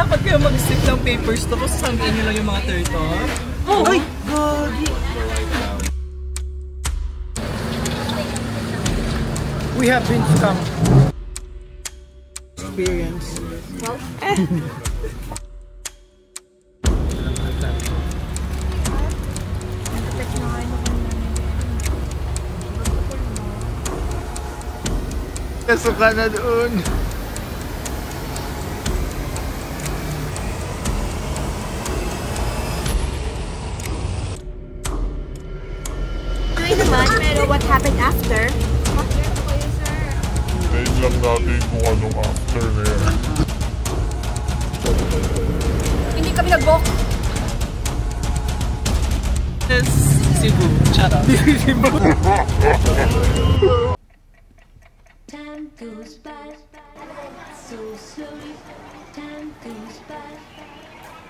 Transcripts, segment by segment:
Dapat kayo mag-stick ng papers tapos sanggain nyo lang yung mga turtle. Oh! Ay! Gagi! We have been scammed. Experience. Well, Kasuka na doon. Doing naman, pero what happened after? Ngayon lang natin kung anong after na yan. Hindi kami nag-book. Yes, Cebu. Charot. Cebu. Time goes by so slowly. Time goes by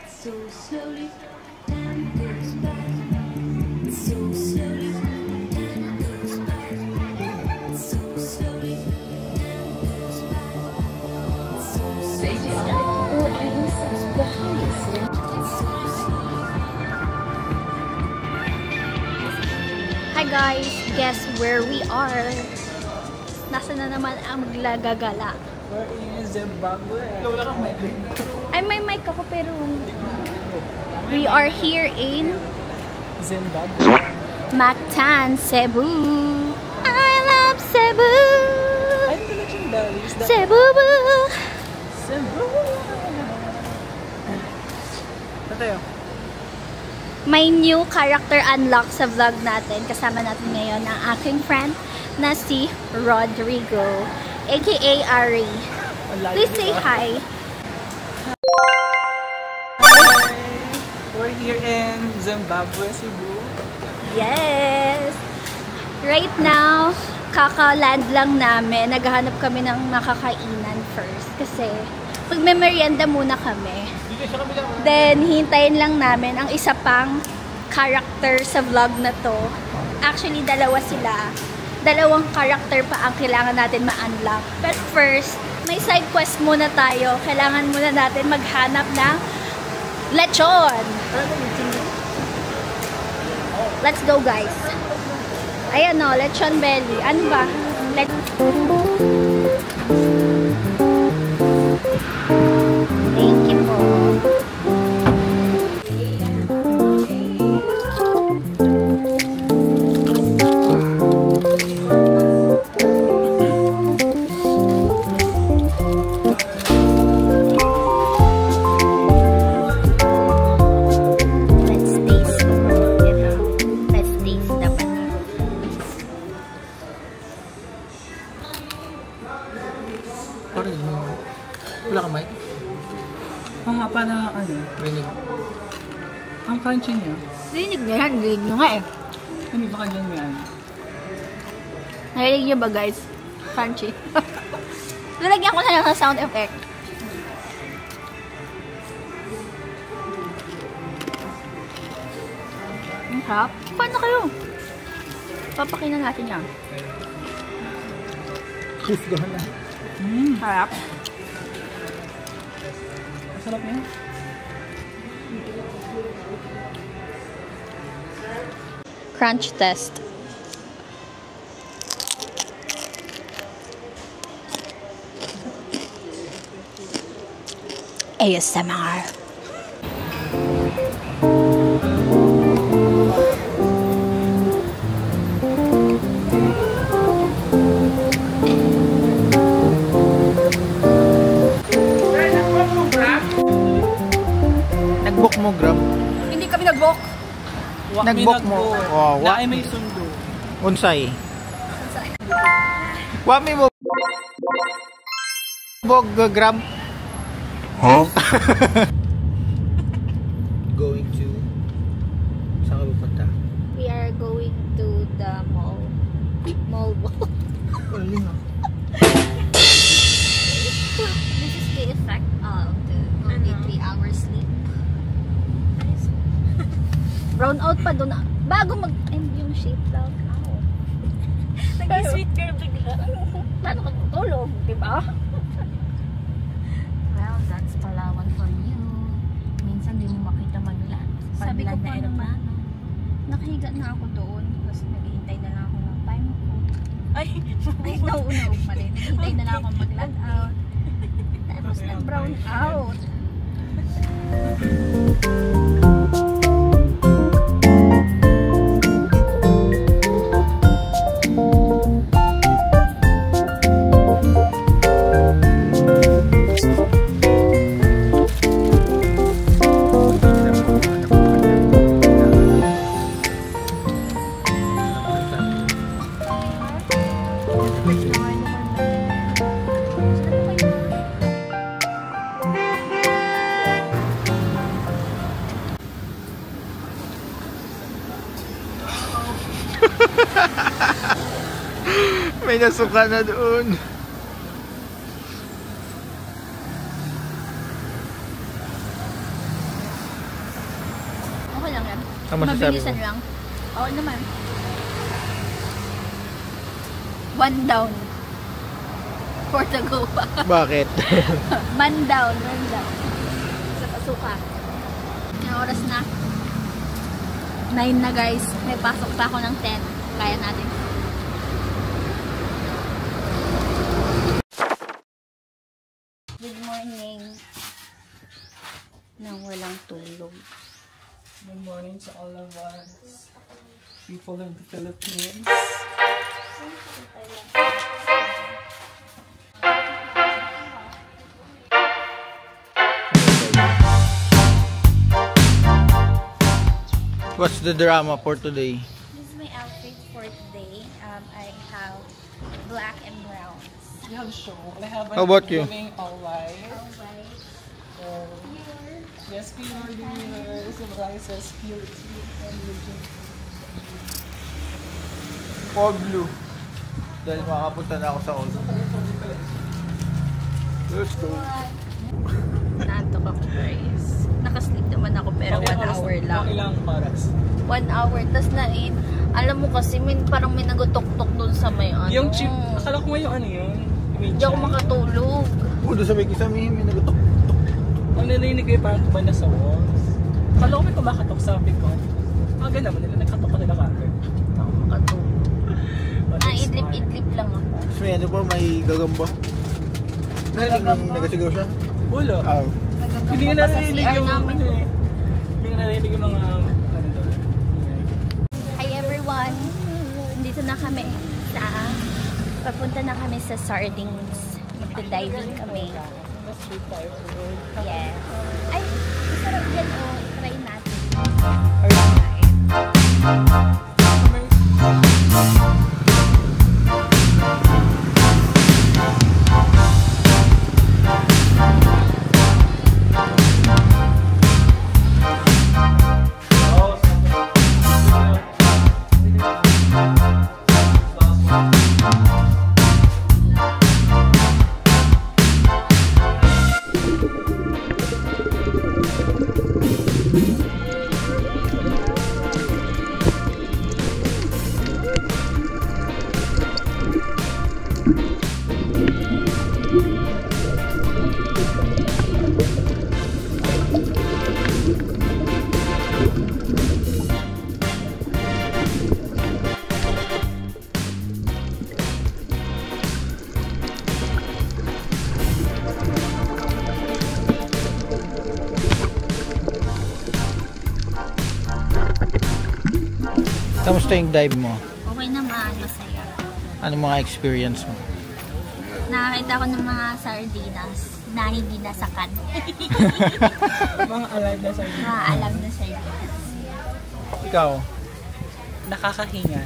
so slowly. Time goes by so slowly. Time goes by so slowly. Time goes by so slowly. Hi guys, guess where we are? Nasa na naman ang maglagagala. We're in Zimbabwe. Ay, may mic ako pero we are here in Zimbabwe. Mactan, Cebu. I love Cebu. Ay, ito legendary. Cebu. Cebu. Ito tayo. May new character unlock sa vlog natin. Kasama natin ngayon ang aking friend na si Rodrigo, aka Ari. Please say hi. We're here in Zimbabwe, Cebu. Yes! Right now, kaka-land lang namin. Naghahanap kami ng makakainan first. Kasi, magme-merienda muna kami. Then, hintayin lang namin ang isa pang character sa vlog na to. Actually, dalawa sila. Dalawang character pa ang kailangan natin ma-unlock. But first, may side quest muna tayo. Kailangan muna natin maghanap ng lechon. Let's go, guys. Ayan o, lechon belly. Ano ba? Thank you po. Wala ka mic? Ang hapa na ano, rinig. Ang crunchy niya. Rinig na yan. Rinig nyo nga eh. Hindi ba kanyang yan? Narinig nyo ba guys? Crunchy. Lalagyan ko na lang ng sound effect. Ang harap. Paano kayo? Papakinan natin yan. Kusgahan na. Harap. Masarap yan. Crunch test. ASMR. Nag-book mo, Grab? Hindi kami nag-book. Nag-book mo? Oh, na ay may sundo. Unsay? Wami mo bog Grab? Huh? Going to saan ka pupunta? We are going to the mall. Mall. This is the effect of the only 3 hours sleep. Brown out pa doon. Bago mag-end yung shape lang. Nag-sweet girl bigla. Paano ka tutulog? Diba? Well, that's Palawan for you. Sabi ko pa naman, nakahiga na ako doon. Tapos naghihintay na lang ako ng time ko. Ay, Nauuna pa rin. Naghihintay na lang ako mag-log out. Tapos nag-brown out. May nasuka na doon. Okay lang yan. Ano masasabi Mabilisan mo? lang. Oo naman. 1 down. 4 to go pa. Bakit? Man down. Sa pasuka. Ang oras na. 9 na guys. May pasok pa ako ng 10. Kaya natin. Good morning. Nang walang tulog. good morning to all of us. People in the Philippines. What's the drama for today? This is my outfit for today. I have black and brown. We have a show. I have How about you? Giving all white. Alright. Yes, we are the winners. Symbolizes purity and religion. All blue. Dahil makapunta na ako sa all. Let's go. Nantok ako guys. Nakasleep naman ako pero 1 hour lang. Ilang oras? 1 hour. Tapos alam mo kasi parang may nagutok-tok dun sa may ano. Yung chip, akala ko nga yung ano yun. Hindi ako makatulog. Doon sa may kisame, may nagutok. Ang narinig ko yung parang tuman na sa walls. Akala ko may kumakatok sa pikon. Aga naman nila, nagkatok ka nila kagad. Ako makatulog. Idlip-idlip lang ako. Tapos may ano pa, may gagamba. Narinig nang nagasigaw siya? Wala. Hindi nga narinig yung namin. ano eh. Hindi nga narinig yung mga ano doon. Hi everyone! Dito na kami papunta na kami sa Sardines. Magda-diving kami. That's straight tayo. Yes. Ay, sarap yan o. Try natin. Kamusta yung dive mo? Okay naman, masaya. Ano mga experience mo? Nakakita ko ng mga sardinas na hindi nasakan. Mga alive na sa Mga alam na sardinas. Ikaw? nakakahinga.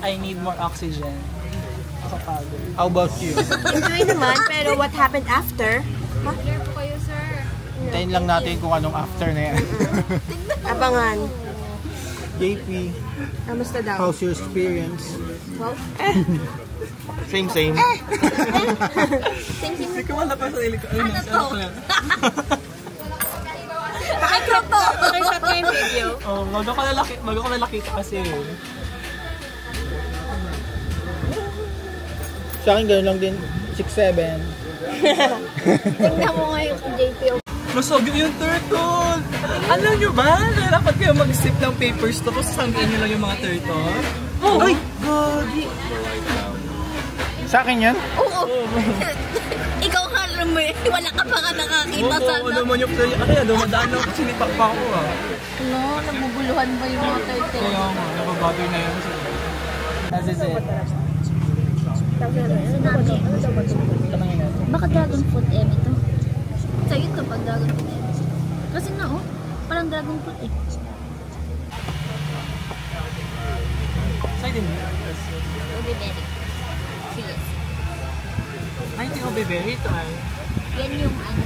I need more oxygen. Nakapagod. How about you? Enjoy naman, pero what happened after? Hintayin lang natin kung anong after na yan. Abangan. JP, Kamusta daw? how's your experience? Well, Same. Hindi ko wala pa sa ilik. Ano to? pakicrop to! Pakicrop ko yung video. Oh, bago ko nakita kasi. Sa akin gano'n lang din, 6'7". Tingnan mo nga yung JP. Masogyo yung turtle! Alam nyo ba? Na dapat kayo mag-sip ng papers tapos sanggain nyo lang yung mga turtle? Oh! Ay! Gagi! Sa akin yan? Oo. Ikaw ka alam mo eh. Wala ka pa nga nakakita sana. Oo naman yung play. Ano yan? Dumadaan ako. Sinipak pa ako ah. Ano? Naguguluhan ba yung mga turtle? Kaya nga. Nababagoy na yun. As is it. Tsunami. Tamangin natin. Baka dragon fruit eh ito. Sa'yo ito pag dragon fruit eh. Kasi na oh. Parang dragon fruit eh. Sa'yo din. Ube berry. Sige. Ay, hindi ko bebe. Ito ay. Yan yung ano.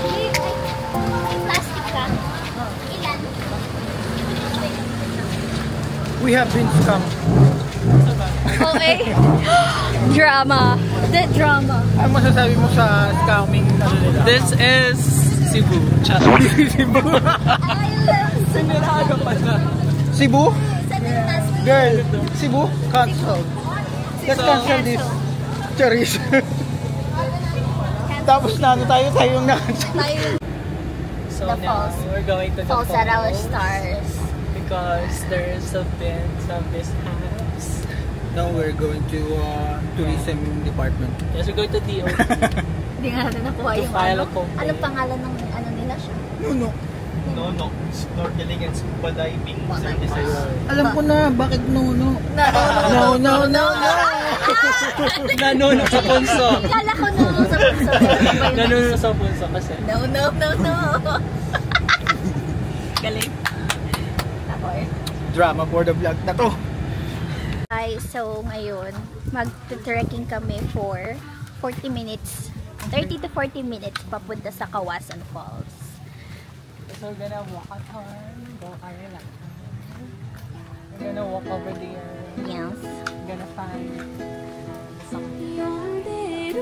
May plastic ka? Ilan? We have been scammed. Okay. Drama. The drama. Ano masasabi mo sa scamming ano nila? This is Cebu. Chat. Cebu? Siniraga pa na. Cebu? Girl, Cebu? Cancel. Let's cancel this. Charis. Tapos na ano tayo yung na-cancel. So The now, falls. we're going to the Falls at our falls stars. because there's been some mishaps. Now we're going to tourism department. Yes, we're going to DOT. Hindi nga natin nakuha To yung file ano. a complaint. Anong pangalan ng ano nila siya? No. No, snorkeling and scuba diving services. Alam ko na, bakit no? No. Nanuno sa punso. Kala ko no sa puso. Nanuno sa punso kasi. No. Galing. Ako eh. Drama for the vlog na to. Guys, so ngayon, mag-trekking kami for 40 minutes. 30 to 40 minutes papunta sa Kawasan Falls. So we're gonna walk a ton. Go lang. We're gonna walk over there. Yes. We're gonna find something. 呼んでいる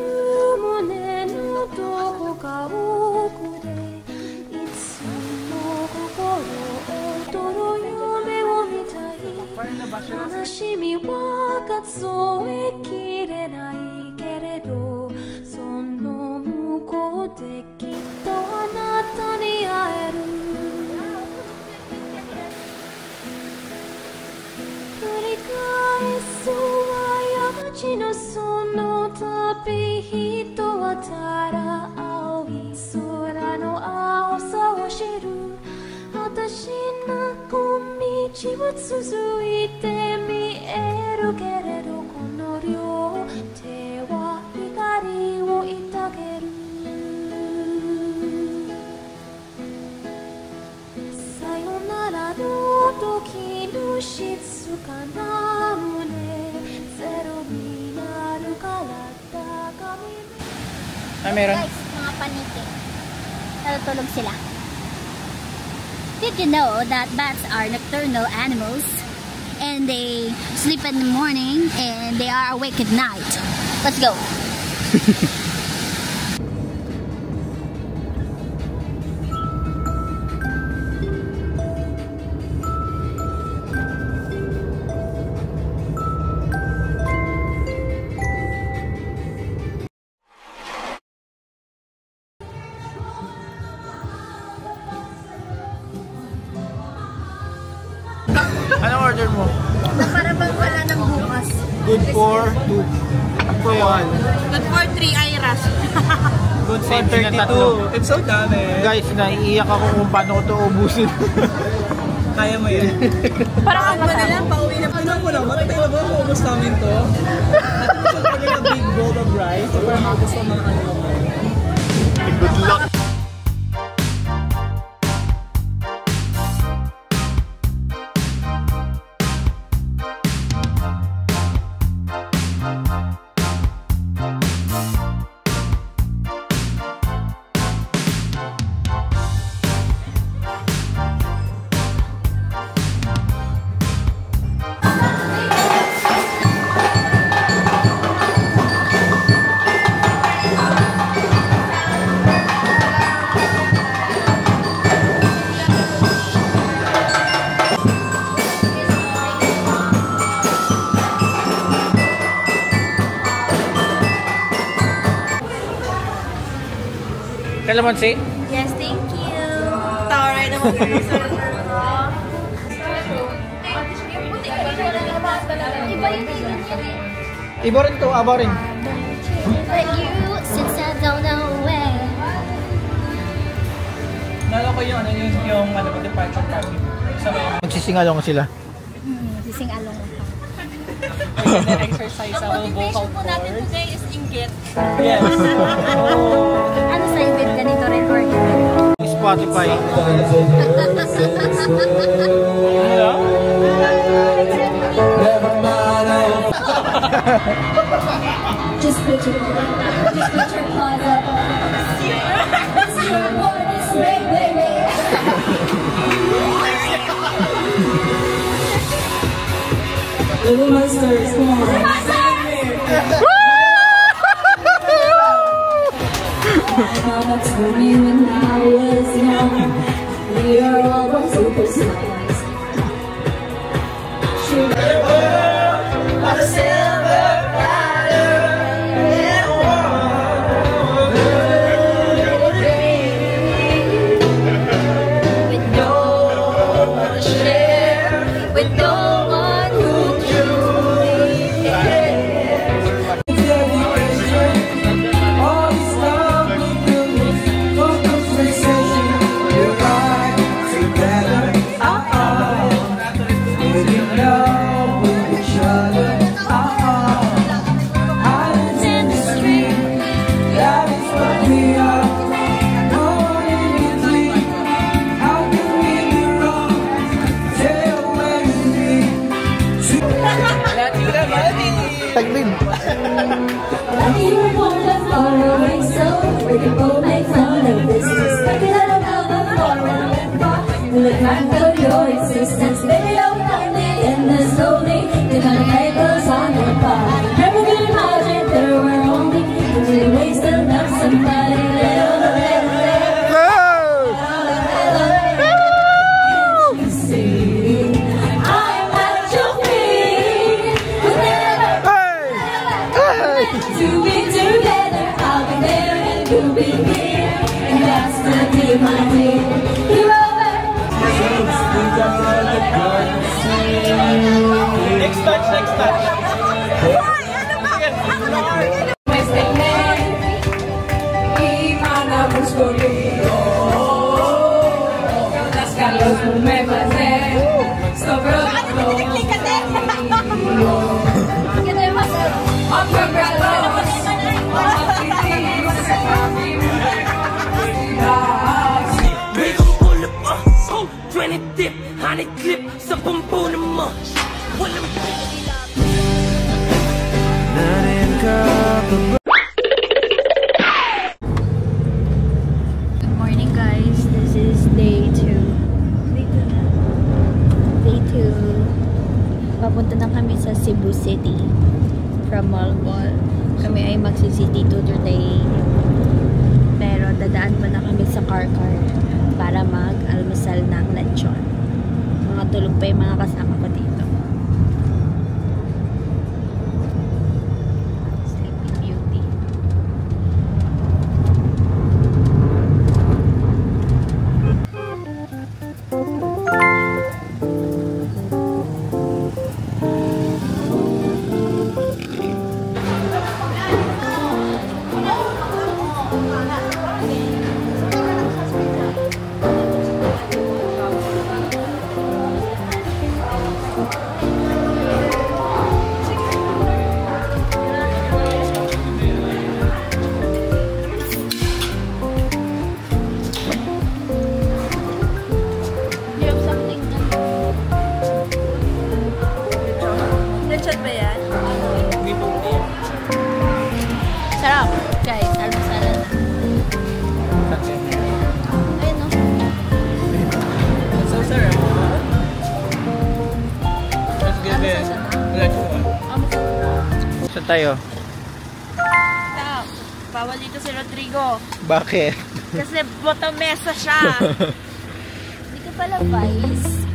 胸のどこか奥でいつも心躍る夢を見たい悲しみは数えきれないけれどその向こうできっとあなたに会える繰り返す過ちのその旅人はただ青い空の青さを知る私の道は続いて見えるけれどこの両手は光を抱けるさよならの時の静かな胸ゼロになるから高み Meron. Guys, mga paniki. Natutulog sila. Did you know that bats are nocturnal animals and they sleep in the morning and they are awake at night? Let's go. Anong order mo? Para bang wala ng bukas. Good for 2. For 1. Good for 3 Iras. Good for Same thing na 32. tatlo. It's so dami. Guys, naiiyak ako kung paano ko ito ubusin. Kaya mo yun. Parang ano na lang, pauwi na. Ano mo naman? Tayo na ba maubos namin to? At gusto ko na big bowl of rice. So parang gusto mga ano naman. Good luck. Kalamansi? Yes, thank you. Taray naman guys. Iba yun yun. Iba rin to, aba rin. But you, since I don't know where. Nalo ko yung departure party. Sa may Magsisingalong sila. Sising-along. exercise sa vocal Motivation po natin cords. today is inggit. Yes. Ano sa ibig ganito rin or Spotify. Just put your paws up. It's your morning swing, baby. Little monsters, come on. Mama told me when I was young, we are all born superstars. with no share, with no one who truly cares. Taglin. You were born to far away, so we can both make fun of this. Stuck it out of the floor and let far. The crack of your existence, baby, don't let me in this lonely. You're gonna make us on your bar. Never could imagine there were only three ways to love somebody. You see, I'm at your feet. We'll never to be together, I'll be there and you'll be here, and that's the deal, my dear. You're over. Next touch. Dip, honey clip, sa pampunan mo. Walang Good morning guys, this is day 2. Day 2. Papunta na kami sa Cebu City from Malbol. Kami ay magsi-city tour today. Pero dadaan pa na kami sa car para mag-almusal ng lechon. Mga tulog pa yung mga kasama ko dito. Sleeping Beauty. Lechon ba yan? Sarap, guys. Almusalan na. Ayun, no? So sarap. Let's give it. Let's go. Saan tayo? Stop. Bawal dito si Rodrigo. Bakit? Kasi botomesa siya. Hindi ka pala vice.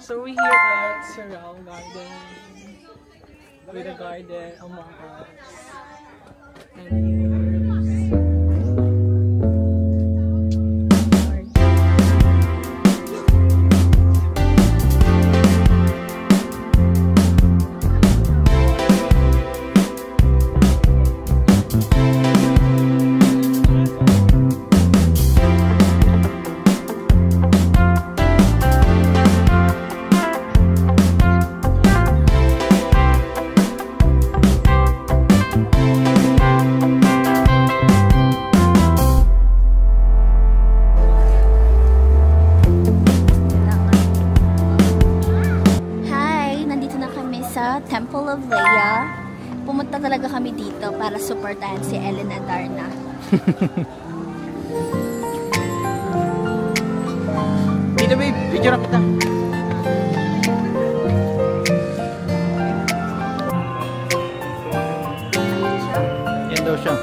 So we're here at Serral Garden with a garden among us. And here's Temple of Leia. Pumunta talaga kami dito para supportahan si Elena Darna. Dito babe, picture kita. Yan daw siya.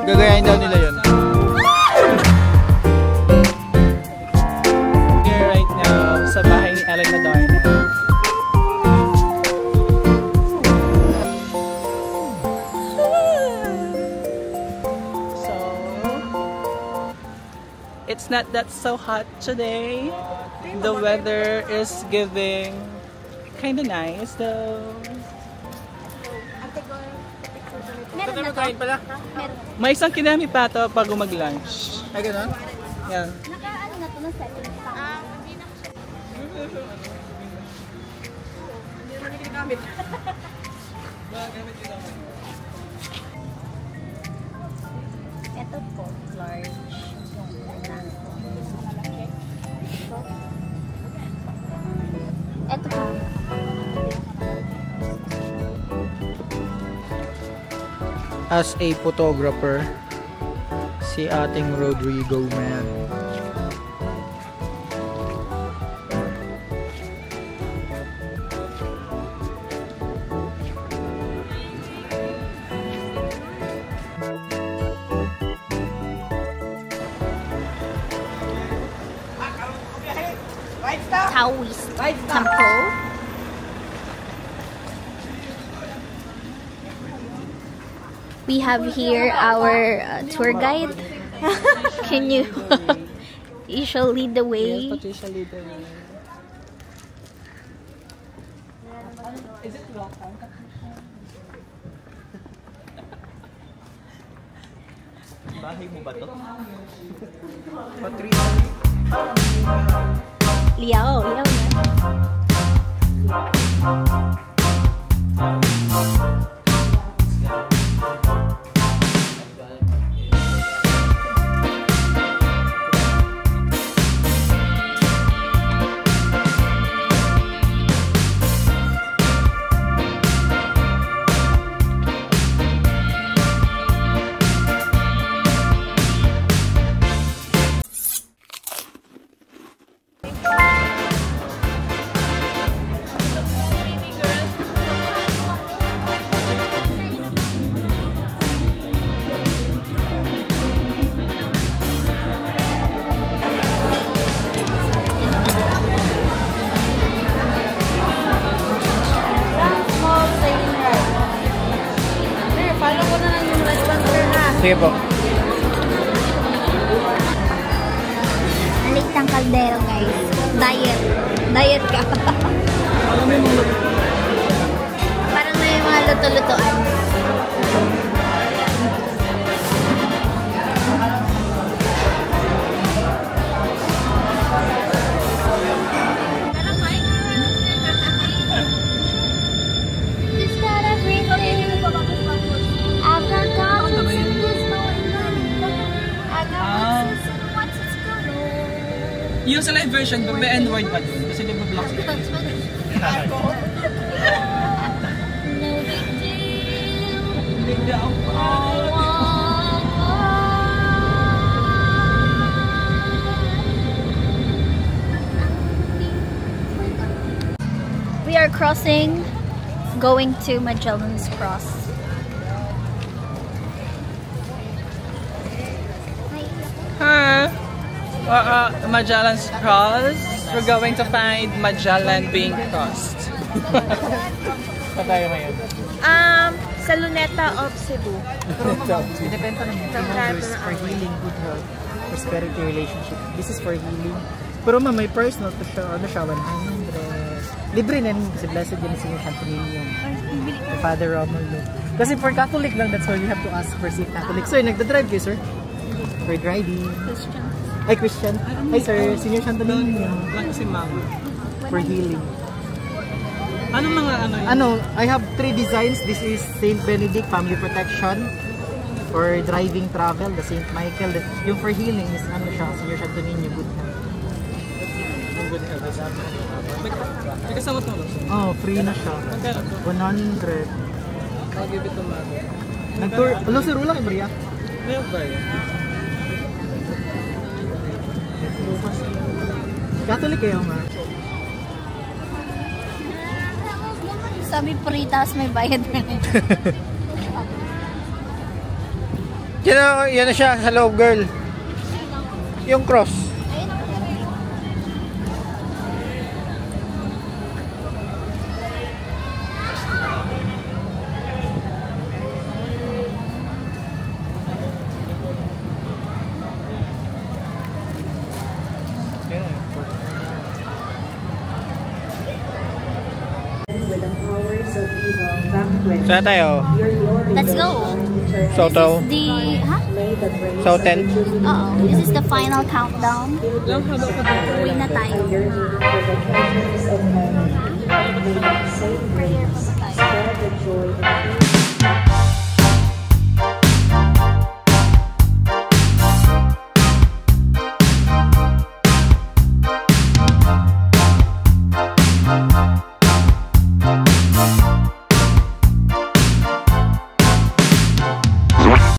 Gagayahin daw nila yun. Here right now sa bahay ni Elena Darna. So it's not that so hot today. The weather is giving kinda nice though. Meron na to. pala. Meron. May isang kinami pa to pag mag-lunch. Ay, gano'n? Yan. Naka-ano na to ng settings pa. Hindi naman ginagamit. Ito po, large. Yung una. Ito po. As a photographer, si ating Rodrigo man. Taoist temple. We have here our tour guide. Can you you shall lead the way? Yes, Patricia lead the way. Is it welcome? Bahay mo ba to? Patricia. Liao, liao na. Sige po. Balik ng kaldero, guys. Diet. Diet ka. Parang may mga luto-lutoan. Just got everything. I've got confidence in this going on. I got what's it's going on. Yung sa live version, may N-word pa dun. Kasi nag-block sila. We are crossing, going to Magellan's Cross. Magellan's Cross. We're going to find Magellan being crossed. Pa tayo ngayon? Sa Luneta of Cebu. Depende naman for healing, good health, prosperity, relationship. This is for healing. Pero may price no to siya, ano siya, 100. Libre na yun kasi blessed yun si Antonio. Father Romulo. Kasi for Catholic lang, that's why we have to ask for si Catholic. So, nagda-drive kayo, sir? For driving. Christian. Ay, Christian. Hi, sir. Senior Santolino. Lang si Mama. For healing. Anong mga ano yun? Ano, I have 3 designs. This is Saint Benedict, Family Protection. For driving travel, the Saint Michael. Yung for healing is ano siya, Senior Santolino, good health. Good health. May kasama ito. Oh, free na siya. 100. I'll give it to Mama. Nag-tour. Hello, sir. Wala kay Maria? May ba yun? Catholic kayo, ma? Sabi pritas may bayad na rin. Yan na siya sa loob, girl. Yung cross. Saan tayo? Let's go. Soto? The, huh? So 10? Oo. This is the final countdown. Lang haba pa dito. Uwi na tayo. Prayer pa ba tayo?